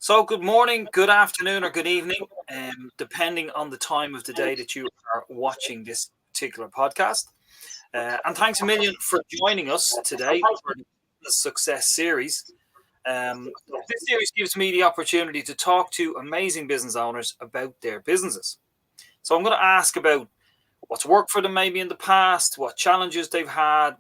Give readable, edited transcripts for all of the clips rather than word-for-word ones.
So, good morning, good afternoon, or good evening, depending on the time of the day that you are watching this particular podcast. And thanks a million for joining us today for the Success Series. This series gives me the opportunity to talk to amazing business owners about their businesses. So, I'm going to ask about what's worked for them maybe in the past, what challenges they've had,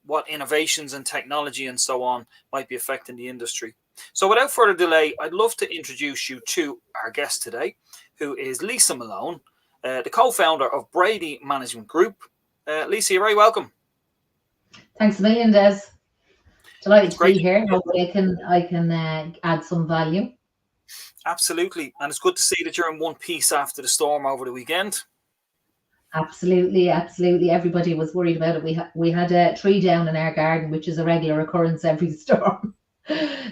what innovations and technology and so on might be affecting the industry. So without further delay, I'd love to introduce you to our guest today, who is Lesa Malone, the co-founder of Brady Management Group. Lesa, you're very welcome. Thanks a million, Des. Delighted to be here. Hopefully I can add some value. Absolutely. And it's good to see that you're in one piece after the storm over the weekend. Absolutely. Everybody was worried about it. We had a tree down in our garden, which is a regular occurrence every storm.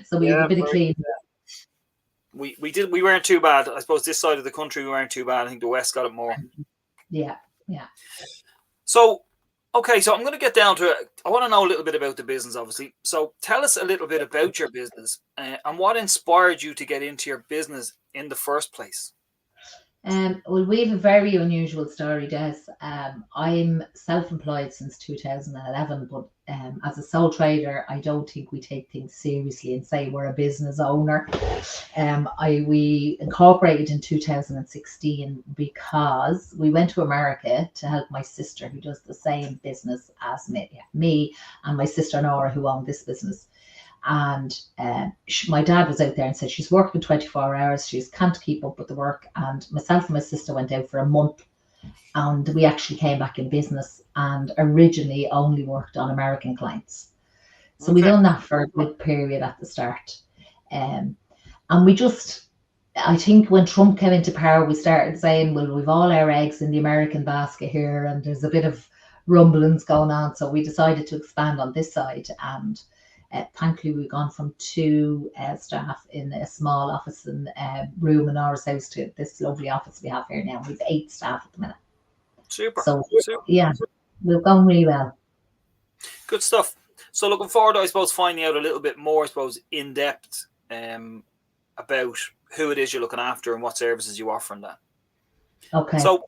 So we had a bit of clean. We weren't too bad. I suppose this side of the country we weren't too bad. I think the west got it more. Yeah. So, okay, so I'm going to get down to it. I want to know a little bit about the business, obviously. So tell us a little bit about your business and what inspired you to get into your business in the first place. Well, we have a very unusual story, Des. I'm self-employed since 2011, but as a sole trader, I don't think we take things seriously and say we're a business owner. We incorporated in 2016 because we went to America to help my sister, who does the same business as me and my sister Nora, who own this business. And my dad was out there and said she's working 24 hours, she can't keep up with the work. And myself and my sister went out for a month, and we actually came back in business and originally only worked on American clients. So we done that for a good period at the start. And we just, I think when Trump came into power, we started saying, well, we've all our eggs in the American basket here, and there's a bit of rumblings going on. So we decided to expand on this side, and thankfully, we've gone from 2 staff in a small office and room in our house to this lovely office we have here now. We've 8 staff at the minute. Super. So, yeah, we've gone really well. Good stuff. So looking forward to, I suppose, finding out a little bit more, I suppose, in depth about who it is you're looking after and what services you offer in that. Okay. So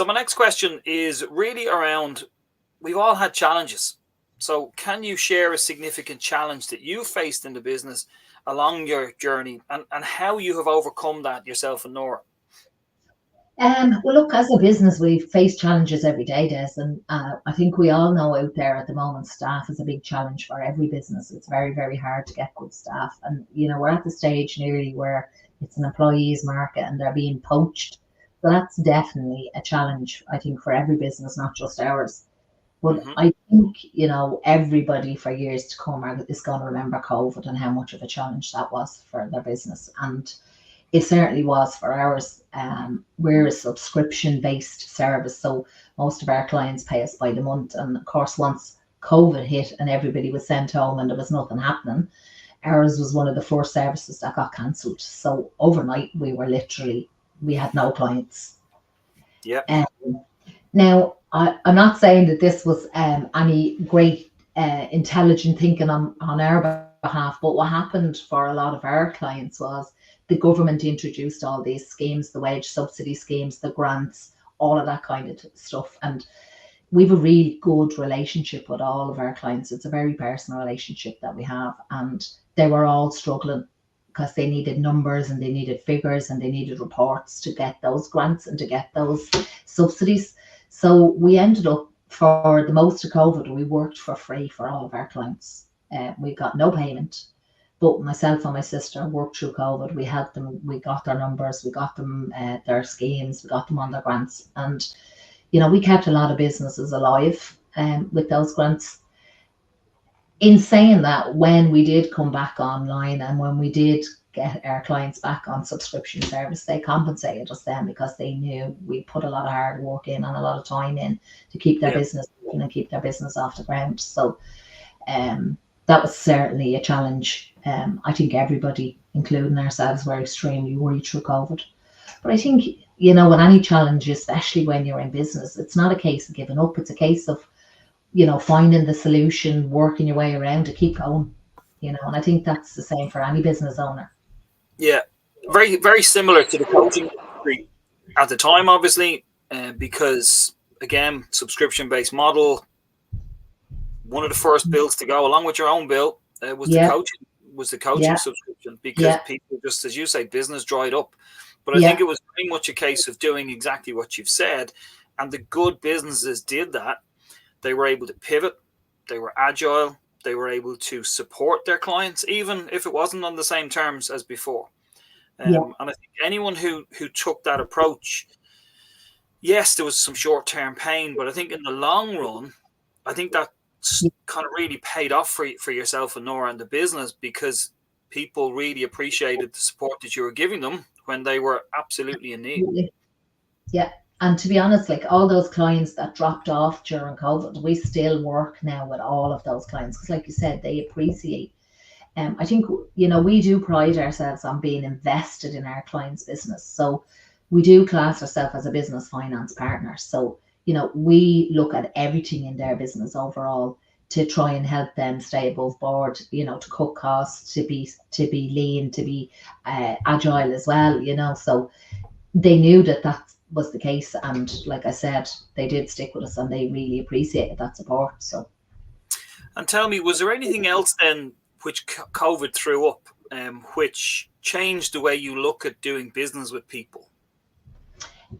my next question is really around, we've all had challenges. So can you share a significant challenge that you faced in the business along your journey and how you have overcome that yourself and Nora? Well, look, as a business, we face challenges every day, Des, and I think we all know out there at the moment, staff is a big challenge for every business. It's very, very hard to get good staff. And, we're at the stage nearly where it's an employees market and they're being poached. So that's definitely a challenge, I think, for every business, not just ours. But I think, everybody for years to come is going to remember COVID and how much of a challenge that was for their business. And it certainly was for ours. We're a subscription-based service, so most of our clients pay us by the month. And of course, once COVID hit and everybody was sent home and there was nothing happening, ours was one of the first services that got cancelled. So overnight, we had no clients. Yeah. Now, I'm not saying that this was any great intelligent thinking on our behalf, but what happened for a lot of our clients was the government introduced all these schemes, the wage subsidy schemes, the grants, all of that kind of stuff. And we have a really good relationship with all of our clients. It's a very personal relationship that we have. And they were all struggling because they needed numbers and they needed figures and they needed reports to get those grants and to get those subsidies. So we ended up, for the most of COVID, we worked for free for all of our clients. We got no payment, but myself and my sister worked through COVID. We helped them, we got their numbers, we got them their schemes, we got them on their grants. And, we kept a lot of businesses alive with those grants. In saying that, when we did come back online and when we did get our clients back on subscription service, they compensated us then because they knew we put a lot of hard work in and a lot of time in to keep their business and keep their business off the ground. So that was certainly a challenge. I think everybody, including ourselves, were extremely worried through COVID. But I think, with any challenge, especially when you're in business, it's not a case of giving up. It's a case of, finding the solution, working your way around to keep going. And I think that's the same for any business owner. Yeah, very, very similar to the coaching industry at the time, obviously, because again, subscription-based model. One of the first bills to go, along with your own bill, was the Yeah, coaching yeah, subscription, because yeah, people, just as you say, business dried up. But I think yeah, it was very much a case of doing exactly what you've said, and the good businesses did that. They were able to pivot, they were agile, they were able to support their clients, even if it wasn't on the same terms as before. yeah, And I think anyone who took that approach, yes, there was some short term pain, but I think in the long run, I think that yeah. kind of really paid off for yourself and Nora and the business, because people really appreciated the support that you were giving them when they were absolutely in need. Absolutely. Yeah. And to be honest, like all those clients that dropped off during COVID, we still work now with all of those clients because, like you said, they appreciate. I think we do pride ourselves on being invested in our clients' business. So we do class ourselves as a business finance partner. So we look at everything in their business overall to try and help them stay above board. To cut costs, to be lean, to be agile as well. So they knew that was the case, and like I said, they did stick with us, and they really appreciated that support. So. And tell me, was there anything else then which COVID threw up, which changed the way you look at doing business with people?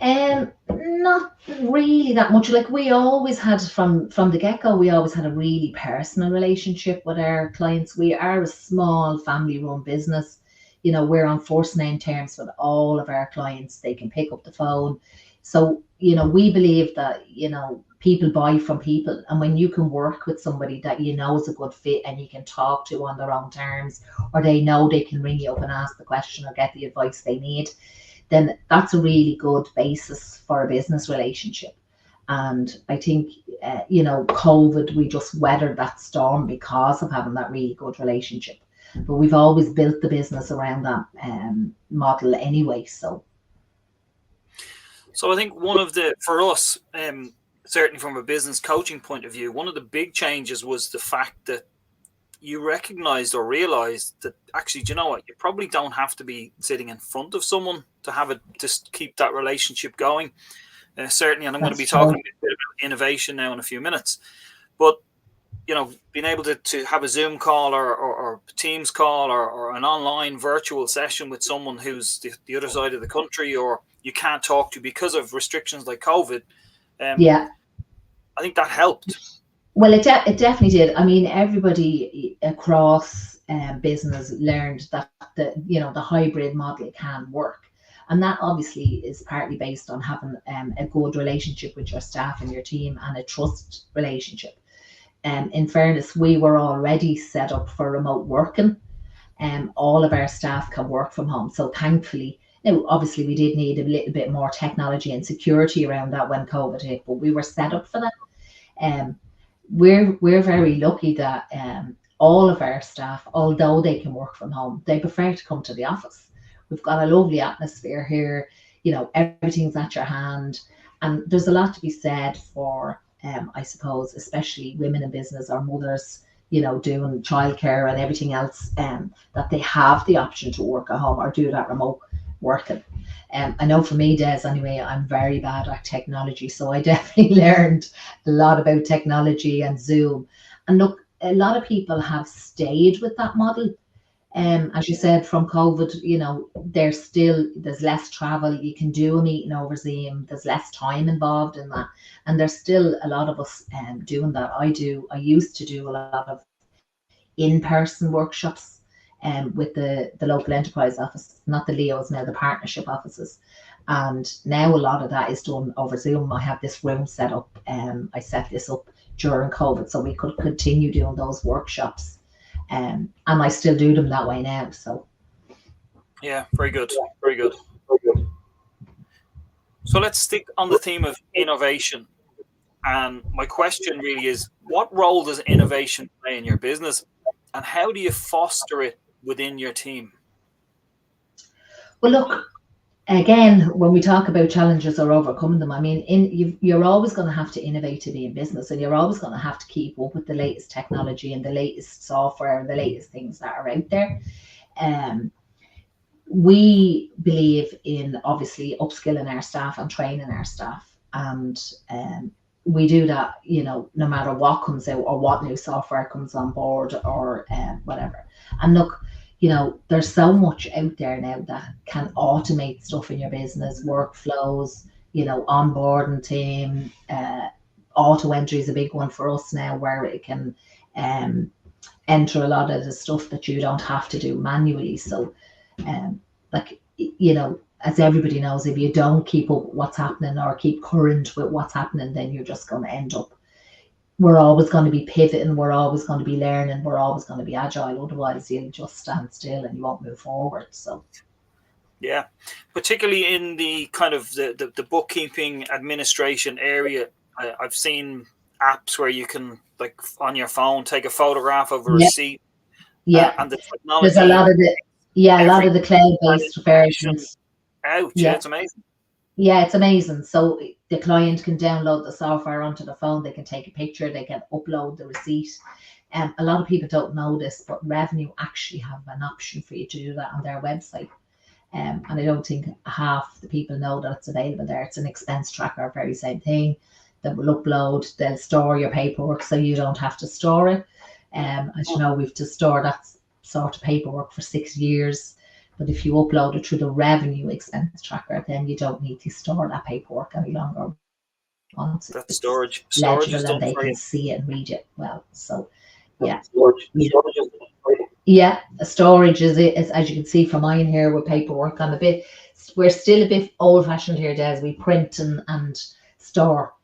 Not really that much. Like we always had from the get-go, we always had a really personal relationship with our clients. We are a small family-run business. We're on first name terms with all of our clients. They can pick up the phone. So, we believe that, people buy from people. And when you can work with somebody that is a good fit and you can talk to on their own terms, or they know they can ring you up and ask the question or get the advice they need, then that's a really good basis for a business relationship. And I think, COVID, we just weathered that storm because of having that really good relationship. But we've always built the business around that model anyway. So I think for us, certainly from a business coaching point of view, one of the big changes was the fact that you recognized or realized that actually, do you know what? You probably don't have to be sitting in front of someone to just keep that relationship going. Certainly, and I'm going to be talking a bit about innovation now in a few minutes. But being able to have a Zoom call or Teams call or an online virtual session with someone who's the other side of the country, or you can't talk to because of restrictions like COVID, yeah. I think that helped. Well, it definitely did. I mean, everybody across business learned that the hybrid model can work, and that obviously is partly based on having a good relationship with your staff and your team and a trust relationship. In fairness, we were already set up for remote working. All of our staff can work from home, so thankfully. Now, obviously, we did need a little bit more technology and security around that when COVID hit, but we were set up for that. We're very lucky that all of our staff, although they can work from home, they prefer to come to the office. We've got a lovely atmosphere here. Everything's at your hand, and there's a lot to be said for, I suppose, especially women in business or mothers, doing childcare and everything else, that they have the option to work at home or do that remote working. I know for me, Des, anyway, I'm very bad at technology. So I definitely learned a lot about technology and Zoom. And look, a lot of people have stayed with that model. As you said, from COVID, there's less travel. You can do a meeting over Zoom. There's less time involved in that. And there's still a lot of us doing that. I used to do a lot of in-person workshops with the local enterprise office, not the LEOs, now the partnership offices. And now a lot of that is done over Zoom. I have this room set up. I set this up during COVID so we could continue doing those workshops. And I still do them that way now. So yeah, very good. Very good. So let's stick on the theme of innovation. And my question really is, what role does innovation play in your business, and how do you foster it within your team? Well, look, again, when we talk about challenges or overcoming them, I mean, you're always going to have to innovate to be in business, and you're always going to have to keep up with the latest technology and the latest software and the latest things that are out there. We believe in obviously upskilling our staff and training our staff, and we do that, no matter what comes out or what new software comes on board or whatever. And look, there's so much out there now that can automate stuff in your business, workflows, onboarding team, auto entry is a big one for us now, where it can enter a lot of the stuff that you don't have to do manually. So, like, as everybody knows, if you don't keep up with what's happening or keep current with what's happening, then you're just going to end up, we're always going to be pivoting, we're always going to be learning, we're always going to be agile. Otherwise, you'll just stand still and you won't move forward. So, yeah, particularly in the kind of the bookkeeping administration area, I've seen apps where you can, like, on your phone, take a photograph of a receipt. Yeah, and the technology. There's a lot of the cloud-based versions. Ouch! Yeah, it's amazing. Yeah, it's amazing. So the client can download the software onto the phone. They can take a picture. They can upload the receipt. A lot of people don't know this, but Revenue actually have an option for you to do that on their website. And I don't think half the people know that it's available there. It's an expense tracker, very same thing. That will upload. They'll store your paperwork, so you don't have to store it. As you know, we've to store that sort of paperwork for 6 years. But if you upload it through the Revenue expense tracker, then you don't need to store that paperwork any longer. Once that storage legible is and they can see it and read it well. So, yeah. Yeah, storage is, as you can see from mine here with paperwork. We're still a bit old fashioned here, Des. We print and store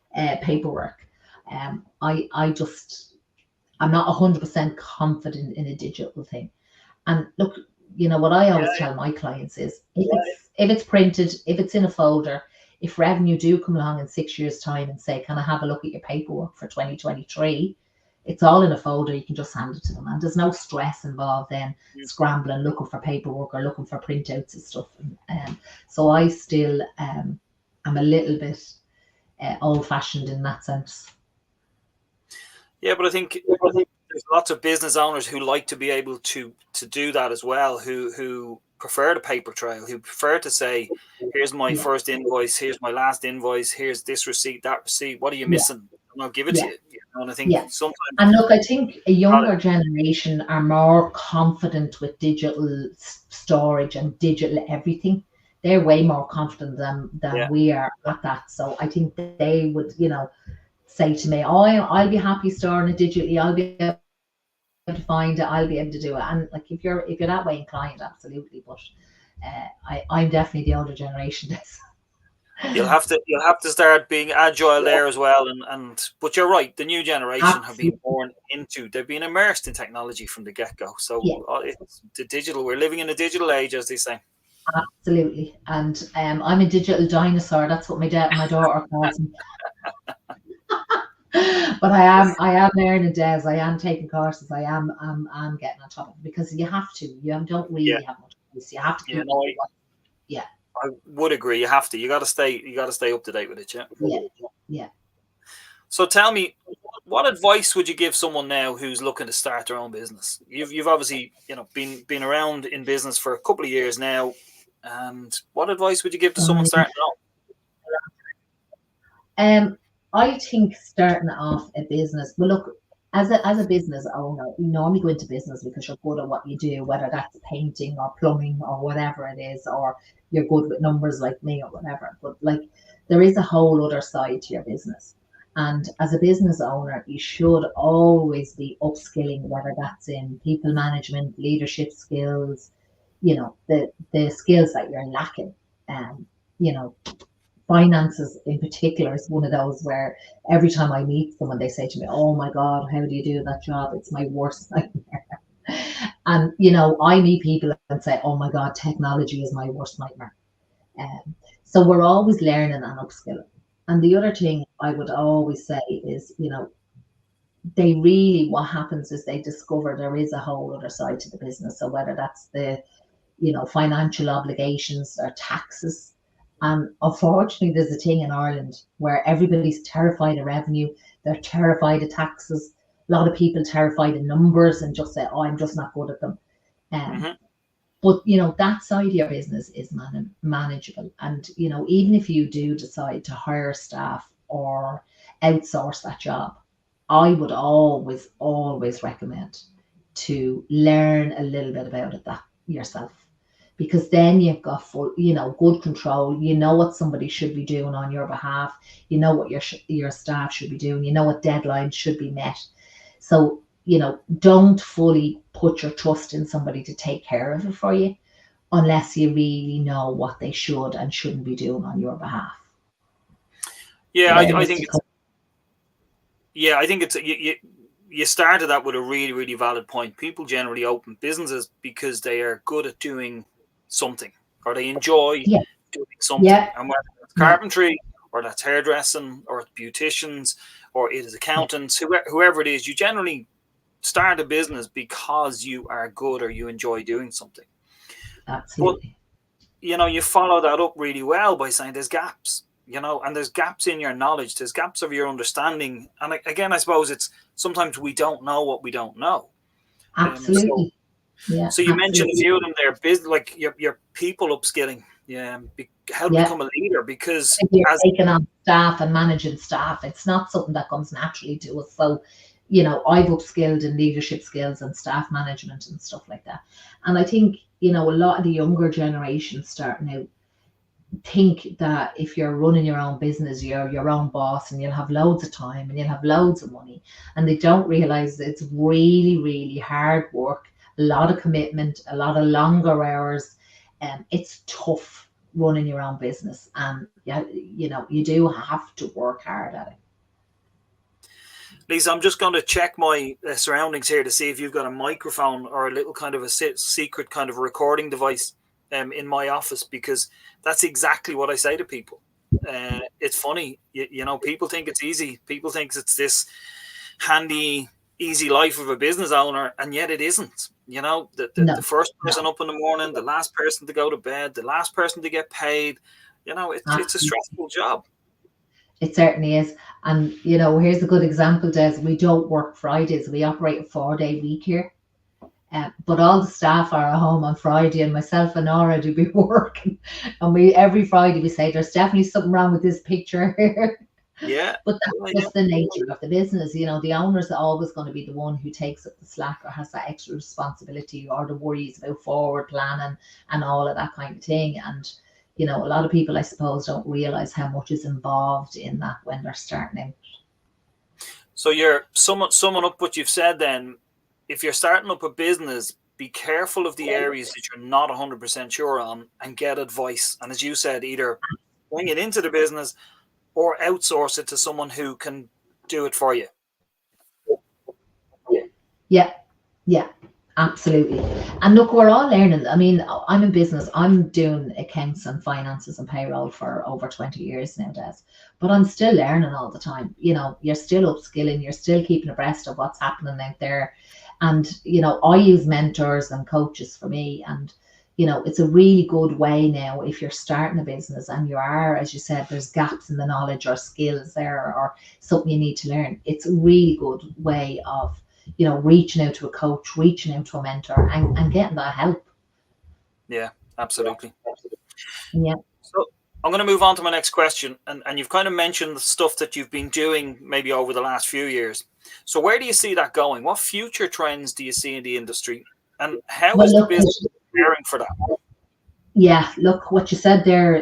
paperwork. I'm not 100% confident in a digital thing. And look, what I always tell my clients is, if it's printed, if it's in a folder, if Revenue do come along in 6 years' time and say, can I have a look at your paperwork for 2023? It's all in a folder. You can just hand it to them, and there's no stress involved then scrambling, looking for paperwork or looking for printouts and stuff. So I still am a little bit old-fashioned in that sense. Yeah, but I think there's lots of business owners who like to be able to do that as well, who prefer the paper trail, who prefer to say, here's my first invoice, here's my last invoice, here's this receipt, that receipt, what are you missing? And I'll give it to you. And I think sometimes... And look, I think a younger generation are more confident with digital storage and digital everything. They're way more confident than we are at that. So I think they would, say to me, oh, I'll be happy storing it digitally. I'll be able to find it. I'll be able to do it. And like, if you're that way inclined, absolutely. But I'm definitely the older generation. You'll have to start being agile there as well. But you're right. The new generation have been they've been immersed in technology from the get-go. So it's the digital. We're living in a digital age, as they say. Absolutely. And I'm a digital dinosaur. That's what my daughter calls me. But I am learning, Des. I am taking courses. I'm getting on top of it, because you have to. You don't really have much choice. You have to keep I would agree. You have to. You got to stay up to date with it. Yeah. So tell me, what advice would you give someone now who's looking to start their own business? You've obviously been around in business for a couple of years now, and what advice would you give to someone starting out? I think starting off a business, well, look, as a business owner, you normally go into business because you're good at what you do, whether that's painting or plumbing or whatever it is, or you're good with numbers like me or whatever. But like, there is a whole other side to your business. And as a business owner, you should always be upskilling, whether that's in people management, leadership skills, the skills that you're lacking. Finances in particular is one of those where every time I meet someone, they say to me, oh my God, how do you do that job? It's my worst nightmare. And, I meet people and say, oh my God, technology is my worst nightmare. So we're always learning and upskilling. And the other thing I would always say is, what happens is they discover there is a whole other side to the business. So whether that's the financial obligations, their taxes. And unfortunately, there's a thing in Ireland where everybody's terrified of revenue, they're terrified of taxes. A lot of people terrified of numbers and just say, "Oh, I'm just not good at them." Um, Mm-hmm. but that side of your business is manageable. And even if you do decide to hire staff or outsource that job, I would always recommend to learn a little bit about it that yourself, because then you've got full, good control. You know what somebody should be doing on your behalf. You know what your staff should be doing. You know what deadlines should be met. So don't fully put your trust in somebody to take care of it for you unless you really know what they should and shouldn't be doing on your behalf. Yeah, But I think it's. Yeah, I think it's you started that with a really, really valid point. People generally open businesses because they are good at doing something, or they enjoy yeah, doing something. yeah, And whether it's yeah, carpentry, or that's hairdressing, or it's beauticians, or it is accountants, whoever it is, you generally start a business because you are good or you enjoy doing something. But absolutely. you follow that up really well by saying there's gaps. And there's gaps in your knowledge, there's gaps of your understanding. And again, I suppose it's sometimes we don't know what we don't know. So Absolutely. Yeah, so you mentioned a absolutely. few of them there, like your people upskilling, yeah, how to Yeah. become a leader, because If you're as taking on staff and managing staff, it's not something that comes naturally to us. So, I've upskilled in leadership skills and staff management and stuff like that. And I think, a lot of the younger generation starting out think that if you're running your own business, you're your own boss and you'll have loads of time and you'll have loads of money. And they don't realize it's really, really hard work, a lot of commitment, a lot of longer hours. And it's tough running your own business. And yeah, you do have to work hard at it. Lisa, I'm just going to check my surroundings here to see if you've got a microphone or a little kind of a secret kind of recording device in my office, because that's exactly what I say to people. It's funny, people think it's easy. People think it's this handy, easy life of a business owner, and yet it isn't. The No, first person no, up in the morning, the last person to go to bed, the last person to get paid. It's a absolutely. stressful job. It certainly is. And, here's a good example, Des. We don't work Fridays. We operate a 4-day week here. But all the staff are at home on Friday, and myself and Nora do be working. And every Friday we say there's definitely something wrong with this picture here. Yeah, But that's yeah. just the nature of the business. The owner's always going to be the one who takes up the slack or has that extra responsibility or the worries about forward planning and all of that kind of thing. And a lot of people, I suppose, don't realize how much is involved in that when they're starting out. So you're summing up what you've said then. If you're starting up a business, be careful of the areas that you're not 100% sure on and get advice. And as you said, either bring it into the business or outsource it to someone who can do it for you. Yeah, yeah, absolutely. And look, we're all learning. I mean, I'm in business. I'm doing accounts and finances and payroll for over 20 years now, Des. But I'm still learning all the time. You're still upskilling, you're still keeping abreast of what's happening out there. And, I use mentors and coaches for me. And, it's a really good way now if you're starting a business and you are, as you said, there's gaps in the knowledge or skills there or something you need to learn. It's a really good way of reaching out to a coach, reaching out to a mentor and getting that help. Yeah, absolutely. Yeah. So I'm going to move on to my next question. And you've kind of mentioned the stuff that you've been doing maybe over the last few years. So where do you see that going? What future trends do you see in the industry? And how Well, is the look, business preparing for that? yeah, look, what you said there,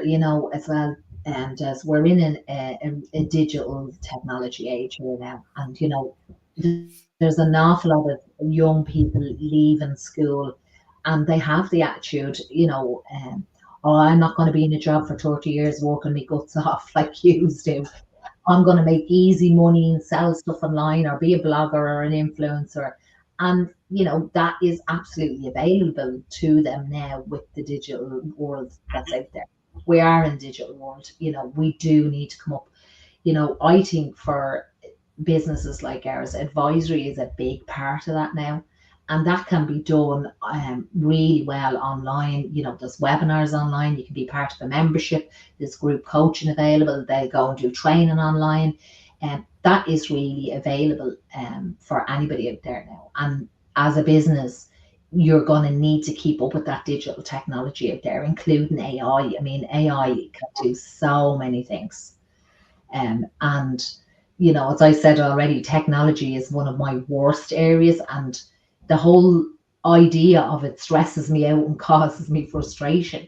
as well, and as we're in a digital technology age here now, and there's an awful lot of young people leaving school, and they have the attitude, oh, I'm not going to be in a job for 30 years working my guts off like you do. I'm going to make easy money and sell stuff online or be a blogger or an influencer. And, that is absolutely available to them now with the digital world that's out there. We are in digital world, we do need to come up. I think for businesses like ours, advisory is a big part of that now. And that can be done really well online. There's webinars online. You can be part of a membership. There's group coaching available. They go and do training online. And that is really available for anybody out there now. And as a business, you're going to need to keep up with that digital technology out there, including AI. I mean, AI can do so many things. And as I said already, technology is one of my worst areas, and the whole idea of it stresses me out and causes me frustration.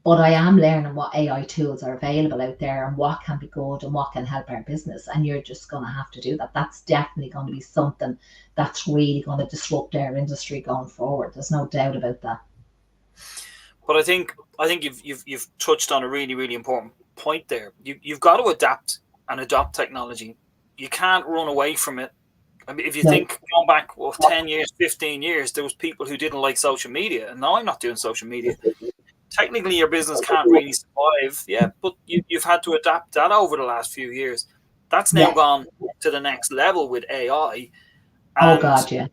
But I am learning what AI tools are available out there and what can be good and what can help our business. And you're just going to have to do that. That's definitely going to be something that's really going to disrupt our industry going forward. There's no doubt about that. But I think you've touched on a really, really important point there. You've got to adapt and adopt technology. You can't run away from it. I mean, if you think going back 10 years, 15 years, there was people who didn't like social media. And now I'm not doing social media. Technically, your business can't really survive. Yeah, but you've had to adapt that over the last few years. That's now gone to the next level with AI. And oh, God, yeah.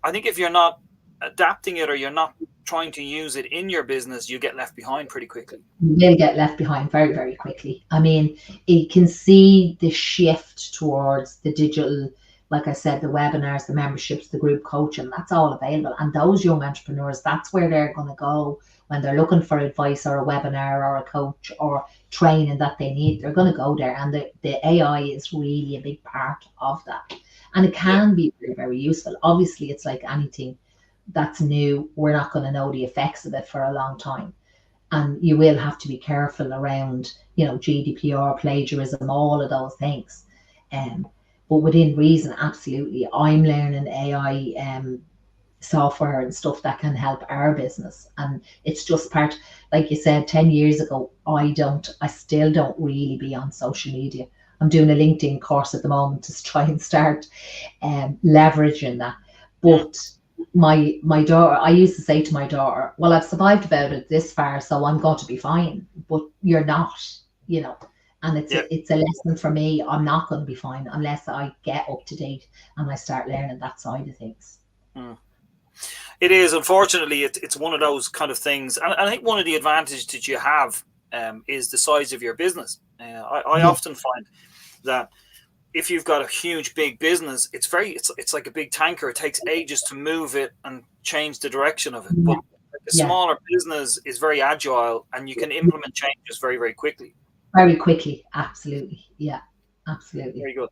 I think if you're not adapting it or you're not trying to use it in your business, you get left behind pretty quickly. You will get left behind very, very quickly. I mean, you can see the shift towards the digital, like I said, the webinars, the memberships, the group coaching, that's all available. And those young entrepreneurs, that's where they're going to go when they're looking for advice or a webinar or a coach or training that they need. They're going to go there. And the AI is really a big part of that. And it can be very, very useful. Obviously, it's like anything that's new. We're not going to know the effects of it for a long time. And you will have to be careful around, GDPR, plagiarism, all of those things. But within reason, absolutely. I'm learning AI software and stuff that can help our business. And it's just part, like you said, 10 years ago, I still don't really be on social media. I'm doing a LinkedIn course at the moment to try and start leveraging that. But my daughter, I used to say to my daughter, well, I've survived about it this far, so I'm going to be fine. But you're not, and it's a lesson for me. I'm not going to be fine unless I get up to date and I start learning that side of things. It is, unfortunately, it's one of those kind of things. And I think one of the advantages that you have is the size of your business. I often find that if you've got a huge, big business, it's like a big tanker. It takes ages to move it and change the direction of it. But a smaller business is very agile and you can implement changes very, very quickly. Very quickly. Absolutely. Yeah, absolutely. Very good.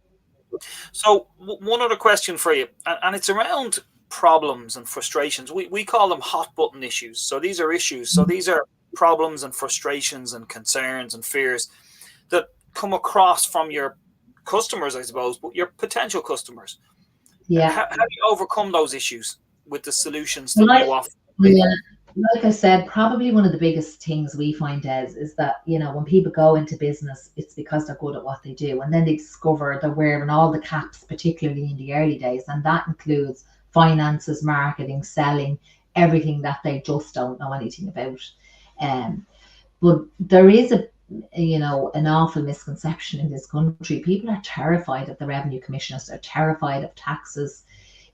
So one other question for you, and it's around problems and frustrations. We call them hot button issues. So these are issues. So these are problems and frustrations and concerns and fears that come across from your customers, I suppose, but your potential customers. Yeah. How do you overcome those issues with the solutions that you offer? Yeah. Like I said, probably one of the biggest things we find is that, when people go into business, it's because they're good at what they do. And then they discover they're wearing all the caps, particularly in the early days. And that includes finances, marketing, selling, everything that they just don't know anything about. But there is an awful misconception in this country. People are terrified of the revenue commissioners. They're terrified of taxes.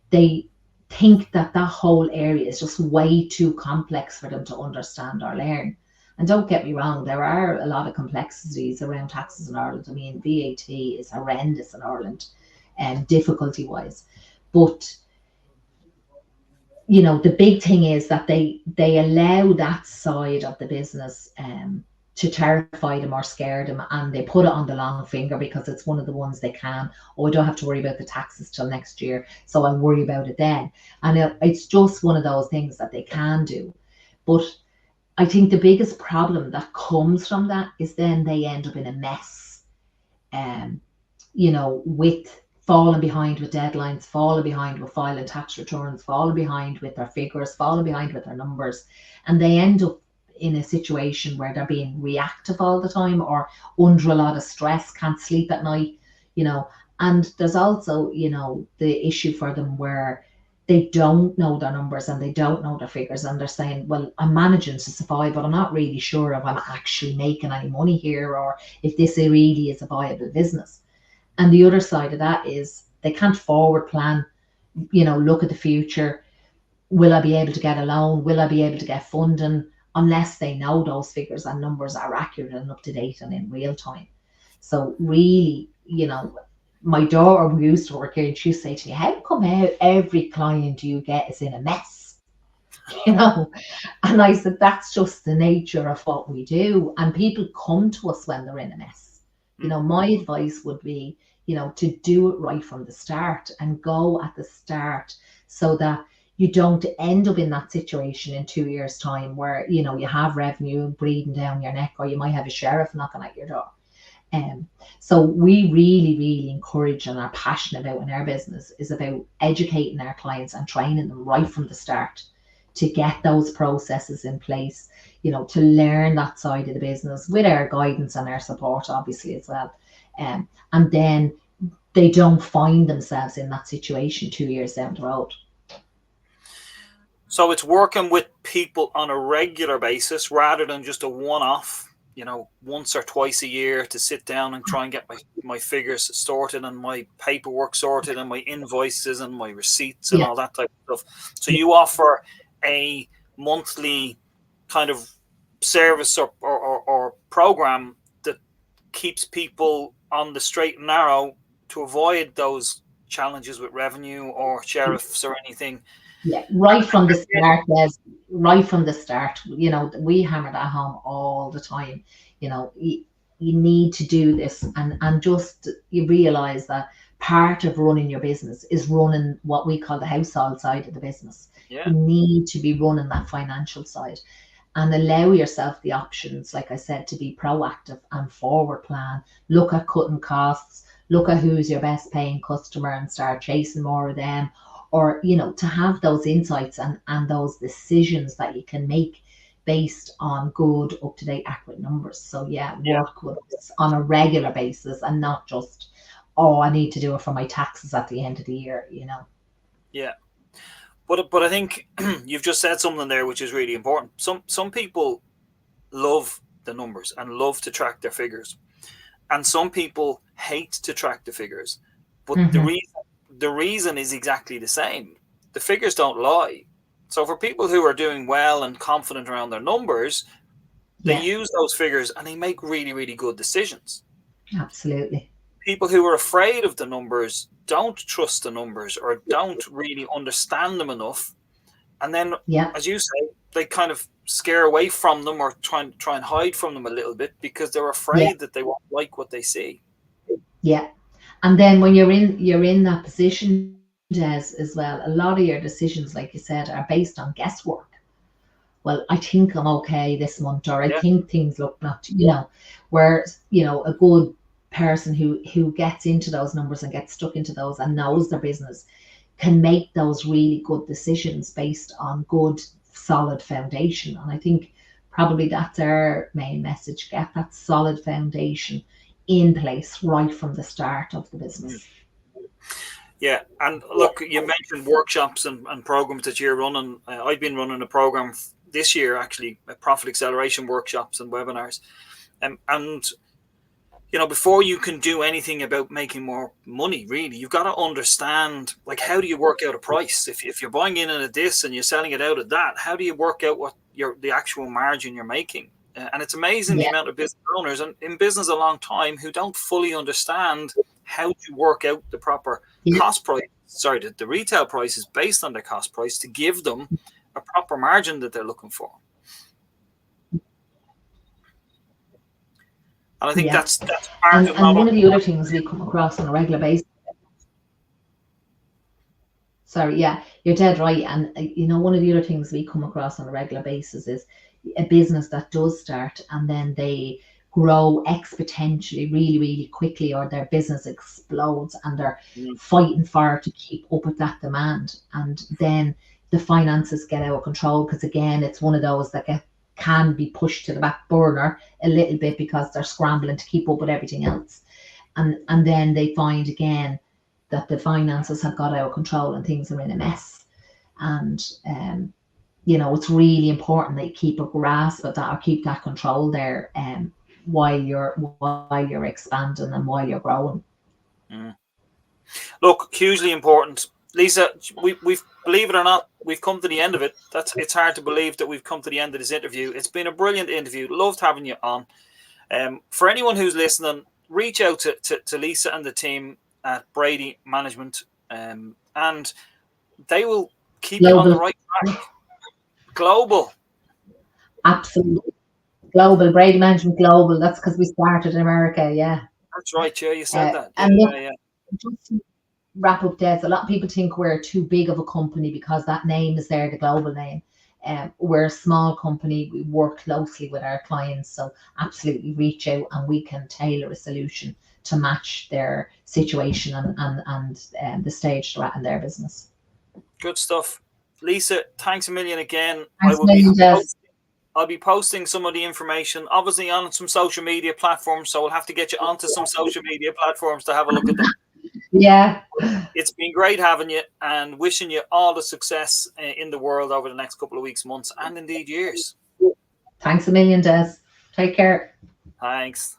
They think that whole area is just way too complex for them to understand or learn. And don't get me wrong, there are a lot of complexities around taxes in Ireland. I mean, VAT is horrendous in Ireland, difficulty-wise. But the big thing is that they allow that side of the business to terrify them or scare them, and they put it on the long finger because it's one of the ones they can. I don't have to worry about the taxes till next year, so I'll worry about it then. And it's just one of those things that they can do. But I think the biggest problem that comes from that is then they end up in a mess, with falling behind with deadlines, falling behind with filing tax returns, falling behind with their figures, falling behind with their numbers, and they end up in a situation where they're being reactive all the time or under a lot of stress, can't sleep at night, and there's also, the issue for them where they don't know their numbers and they don't know their figures, and they're saying, well, I'm managing to survive, but I'm not really sure if I'm actually making any money here or if this really is a viable business. And the other side of that is they can't forward plan, look at the future. will I be able to get a loan? Will I be able to get funding? Unless they know those figures and numbers are accurate and up to date and in real time. So really, my daughter who used to work here, and she used to say to me, how come every client you get is in a mess? And I said, that's just the nature of what we do. And people come to us when they're in a mess. My advice would be, to do it right from the start and go at the start so that you don't end up in that situation in 2 years' time where, you have revenue breathing down your neck, or you might have a sheriff knocking at your door. So we really, really encourage and are passionate about in our business is about educating our clients and training them right from the start to get those processes in place, to learn that side of the business with our guidance and our support, obviously, as well. And then they don't find themselves in that situation 2 years down the road. So it's working with people on a regular basis rather than just a one-off, once or twice a year to sit down and try and get my figures sorted and my paperwork sorted and my invoices and my receipts and all that type of stuff. So you offer a monthly kind of service or program that keeps people on the straight and narrow to avoid those challenges with revenue or sheriffs or anything. Yeah, right from the start, Les. Right from the start, we hammer that home all the time. You need to do this, and just you realize that part of running your business is running what we call the household side of the business. Yeah. You need to be running that financial side and allow yourself the options, like I said, to be proactive and forward plan. Look at cutting costs, look at who's your best paying customer and start chasing more of them. Or, to have those insights and those decisions that you can make based on good, up-to-date, accurate numbers. So work with this on a regular basis and not just, I need to do it for my taxes at the end of the year, Yeah. But I think you've just said something there which is really important. Some people love the numbers and love to track their figures. And some people hate to track the figures. But the reason is exactly the same. The figures don't lie. So for people who are doing well and confident around their numbers, they use those figures and they make really, really good decisions. Absolutely. People who are afraid of the numbers don't trust the numbers or don't really understand them enough. And then, as you say, they kind of scare away from them or try and hide from them a little bit because they're afraid that they won't like what they see. Yeah. And then when you're in that position, as well, a lot of your decisions, like you said, are based on guesswork. Well, I think I'm okay this month, or I think things look not, whereas, a good person who gets into those numbers and gets stuck into those and knows their business can make those really good decisions based on good, solid foundation. And I think probably that's our main message: get that solid foundation in place right from the start of the business. Yeah, and look, you mentioned workshops and programs that you're running. I've been running a program this year, actually, profit acceleration workshops and webinars. And before you can do anything about making more money, really, you've got to understand, like, how do you work out a price? If you're buying in at this and you're selling it out at that, how do you work out what the actual margin you're making? And it's amazing the amount of business owners and in business a long time who don't fully understand how to work out the proper cost price. Sorry, the retail price is based on the cost price to give them a proper margin that they're looking for. And I think that's part of one of the other things we come across on a regular basis. Sorry, you're dead right. And one of the other things we come across on a regular basis is a business that does start and then they grow exponentially really, really quickly, or their business explodes and they're fighting for to keep up with that demand. And then the finances get out of control because, again, it's one of those that can be pushed to the back burner a little bit because they're scrambling to keep up with everything else. And then they find again that the finances have got out of control and things are in a mess. And it's really important that you keep a grasp of that or keep that control there while you're expanding and while you're growing. Look, hugely important. Lesa, we've believe it or not, we've come to the end of it. It's hard to believe that we've come to the end of this interview. It's been a brilliant interview. Loved having you on. For anyone who's listening, reach out to Lesa and the team at Brady Management, and they will keep you on the right track. Global. Absolutely. Global, Brady Management Global. That's because we started in America, yeah. That's right, yeah, you said that. And look, yeah. just to wrap up, Des, a lot of people think we're too big of a company because that name is there, the global name. We're a small company. We work closely with our clients, so absolutely reach out and we can tailor a solution to match their situation and the stage they're at in their business. Good stuff. Lesa, thanks a million again. Thanks a million, Des. I'll be posting some of the information, obviously on some social media platforms, so we'll have to get you onto some social media platforms to have a look at them. Yeah. It's been great having you and wishing you all the success in the world over the next couple of weeks, months, and indeed years. Thanks a million, Des. Take care. Thanks.